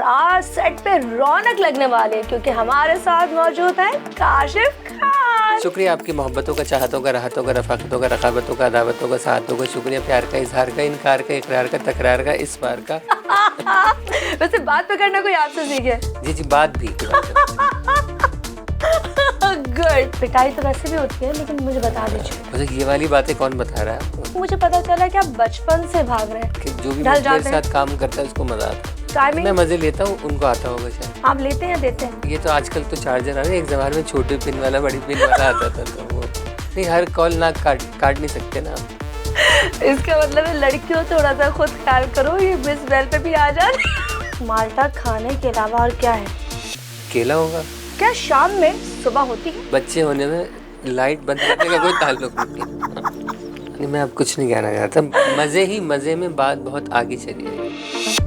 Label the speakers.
Speaker 1: आज सेट पे रौनक लगने वाली है क्योंकि हमारे साथ मौजूद है काशिफ खान।
Speaker 2: शुक्रिया आपकी मोहब्बतों का, चाहतों का, राहतों का, रफ़ाक़तों का, रक़ाबतों का, अदावतों का, साथों का। शुक्रिया प्यार का, इज़हार का, इनकार का, इकरार का, तकरार का, इस बार का।
Speaker 1: वैसे बात पकड़ना कोई आपसे सीखे?
Speaker 2: जी जी, बात भी
Speaker 1: गुड। पिटाई तो वैसे भी होती है, लेकिन मुझे बता दीजिए,
Speaker 2: मुझे ये वाली बातें कौन बता रहा है आपको?
Speaker 1: मुझे पता चला कि आप बचपन से भाग रहे हैं
Speaker 2: कि जो भी
Speaker 1: ढल
Speaker 2: मेरे
Speaker 1: जाते
Speaker 2: साथ काम करता है उसको मजा आता है।
Speaker 1: टाइमिंग
Speaker 2: मैं मजे लेता हूँ, उनको आता होगा शायद।
Speaker 1: आप लेते हैं या देते हैं?
Speaker 2: ये तो आजकल तो चार्जर आ रहे हैं, एक ज़माने में छोटे पिन वाला, बड़ी पिन वाला आता था, तो वो नहीं, हर कॉल ना काट नहीं सकते ना आप।
Speaker 1: इसका मतलब है लड़कियों थोड़ा सा खुद ख्याल करो, ये मिस वेल पे भी आ जाए। माल्टा खाने के अलावा और क्या है?
Speaker 2: केला होगा।
Speaker 1: क्या शाम में सुबह होती है?
Speaker 2: बच्चे होने में लाइट बंद करने का कोई ताल्लुक नहीं। मैं अब कुछ नहीं कहना चाहता, मज़े ही मज़े में बात बहुत आगे चली गई।